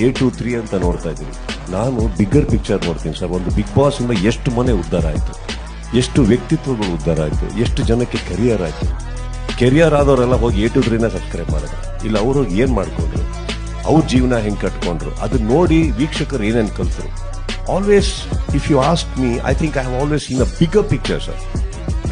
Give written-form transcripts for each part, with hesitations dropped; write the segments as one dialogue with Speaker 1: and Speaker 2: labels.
Speaker 1: A23 ಅಂತ ನೋಡ್ತಾ ಇದ್ದೀನಿ. ನಾನು ಬಿಗ್ಗರ್ ಪಿಕ್ಚರ್ ನೋಡ್ತೀನಿ ಸರ್. ಒಂದು ಬಿಗ್ ಬಾಸ್ ಇಂದ ಎಷ್ಟು ಮನೆ ಉದ್ಧಾರ ಆಯ್ತು, ಎಷ್ಟು ವ್ಯಕ್ತಿತ್ವಗಳು ಉದ್ಧಾರ ಆಯ್ತು, ಎಷ್ಟು ಜನಕ್ಕೆ ಕೆರಿಯರ್ ಆಯ್ತು. ಕೆರಿಯರ್ ಆದವರೆಲ್ಲ ಹೋಗಿ A23ನ ಸಬ್ಸ್ಕ್ರೈಬ್ ಮಾಡಿದ್ರು. ಇಲ್ಲ ಅವ್ರು ಹೋಗಿ ಏನ್ ಮಾಡ್ಕೊಂಡ್ರು, ಅವ್ರ ಜೀವನ ಹೆಂಗ್ ಕಟ್ಕೊಂಡ್ರು, ಅದನ್ನ ನೋಡಿ ವೀಕ್ಷಕರು ಏನೇನು ಕಲ್ತರು. Always if you ask me, I think I have always seen a bigger picture sir.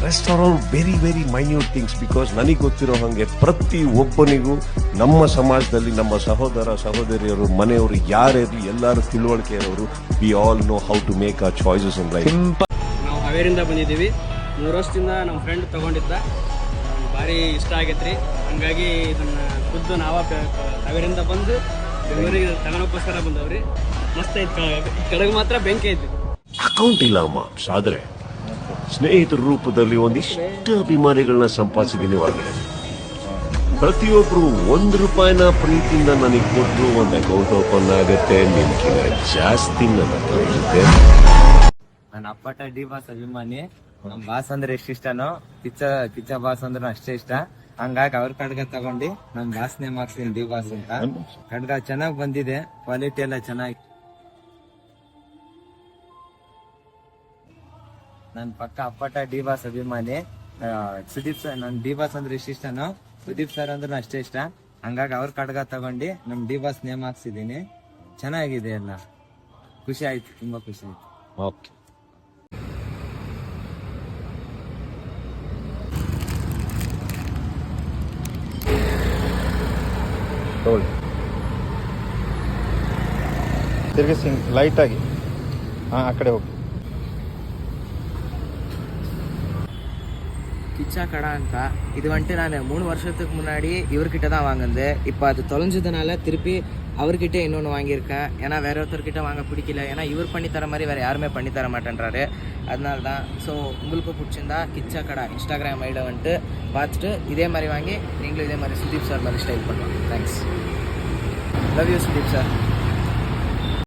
Speaker 1: Rest are all very very minute things. Because ನನಗೆ ಗೊತ್ತಿರೋ ಹಾಗೆ ಪ್ರತಿ ಒಬ್ಬನಿಗೂ ನಮ್ಮ ಸಮಾಜದಲ್ಲಿ ನಮ್ಮ ಸಹೋದರ ಸಹೋದರಿಯರು ಮನೆಯವರು ಯಾರೇ ಎಲ್ಲರೂ ತಿಳುವಳಿಕೆ ಇರೋರು. We all know how to make our choices in life.
Speaker 2: ನಾವು ಹಾವೇರಿಂದ ಬಂದಿದ್ದೀವಿ. 3 ವರ್ಷದಿಂದ ನಮ್ಮ ಫ್ರೆಂಡ್ ತಗೊಂಡಿದ್ದ, ಭಾರಿ ಇಷ್ಟ ಆಗೈತ್ರಿ. ಹಂಗಾಗಿ ಇದನ್ನ ಖುದ್ದು ನಾವ ಹಾವೇರಿಂದ ಬಂದು ಬೆಂಗಳೂರಿಗೆ ತಗೊಳಕ್ಕೋಸ್ಕರ ಬಂದವ್ರಿ. ಮಸ್ತ್ ಐತಿ. ಕೆಳಗೆ ಮಾತ್ರ ಬೆಂಕಿ ಐತಿ.
Speaker 1: ಅಕೌಂಟ್ ಇಲ್ಲ ಅಮ್ಮ ಸಾದ್ರೆ ಸ್ನೇಹಿತರ ರೂಪದಲ್ಲಿ ಒಂದಿಷ್ಟು ಅಭಿಮಾನಿಗಳನ್ನ ಸಂಪಾದಿಸಿದ್ದೀನಿ ಹೊರಗಡೆ. ಪ್ರತಿಯೊಬ್ರು ₹1 ಪ್ರೀತಿಯಿಂದ ನನಗೆ ಕೊಟ್ಟರು ಒಂದು ಅಕೌಂಟ್ ಓಪನ್ ಆಗುತ್ತೆ. ನಿಮ್ಗಿಂತ ಜಾಸ್ತಿ ನನ್ನ ಹತ್ರ ಇರುತ್ತೆ.
Speaker 3: ನನ್ನ ಅಪ್ಪಟ ಡಿ ಬಾಸ್ ಅಭಿಮಾನಿ. ನಮ್ ಬಾಸ್ ಅಂದ್ರೆ ಎಷ್ಟು ಇಷ್ಟನೋ ಕಿಚ್ಚ ಬಾಸ್ ಅಂದ್ರೆ ಅಷ್ಟೇ ಇಷ್ಟ. ಹಂಗಾಗಿ ಅವ್ರ ಖಡ್ಗ ತಗೊಂಡು ನಮ್ ಬಾಸ್ ನೇಮ್ ಹಾಕ್ತೀನಿ ಡಿ ಬಾಸ್ ಅಂತ. ಖಡ್ಗ ಚೆನ್ನಾಗ್ ಬಂದಿದೆ, ಕ್ವಾಲಿಟಿ ಎಲ್ಲ ಚೆನ್ನಾಗಿ. ನನ್ ಪಕ್ಕ ಅಪ್ಪಟ ಡಿ ಬಾಸ್ ಅಭಿಮಾನಿ. ಸುದೀಪ್ ಸರ್, ನನ್ ಡಿ ಬಾಸ್ ಅಂದ್ರೆ ಎಷ್ಟು ಇಷ್ಟನೋ ಸುದೀಪ್ ಸರ್ ಅಂದ್ರೆ ಅಷ್ಟೇ ಇಷ್ಟ. ಹಂಗಾಗಿ ಅವ್ರ ಖಡ್ಗ ತಗೊಂಡು ನಮ್ ಡಿ ಬಾಸ್ ನೇಮ್ ಹಾಕ್ಸಿದೀನಿ. ಚೆನ್ನಾಗಿದೆ ಎಲ್ಲ. ಖುಷಿ ಆಯ್ತು, ತುಂಬಾ ಖುಷಿ ಆಯ್ತು.
Speaker 1: ಓಕೆ,
Speaker 4: ತಿರ್ಗಿಸಿ ಲೈಟ್ ಆಗಿ ಆ ಕಡೆ ಹೋಗಿ.
Speaker 3: கிச்சா கடை ಅಂತ இது வந்துட்டு நான் 3 வருஷத்துக்கு முன்னாடி இவர்கிட்ட தான் வாங்கினேன். இப்போ அது தொலைஞ்சதுனால திருப்பி அவர்கிட்ட இன்னொன்று வாங்கியிருக்கேன். ஏன்னா வேற ஒருத்தர்கிட்ட வாங்க பிடிக்கல. ஏன்னா இவர் பண்ணி தர மாதிரி வேறு யாருமே பண்ணி தர மாட்டேன்றாரு. அதனால தான். ஸோ உங்களுக்கு பிடிச்சிருந்தா கிச்சா கடை இன்ஸ்டாகிராம் ஐடியில் வந்துட்டு பார்த்துட்டு இதே மாதிரி வாங்கி நீங்களும் இதே மாதிரி சுதீப் சார் மாதிரி ஸ்டைல் பண்ணலாம். Thanks. Love you Sudeep sir.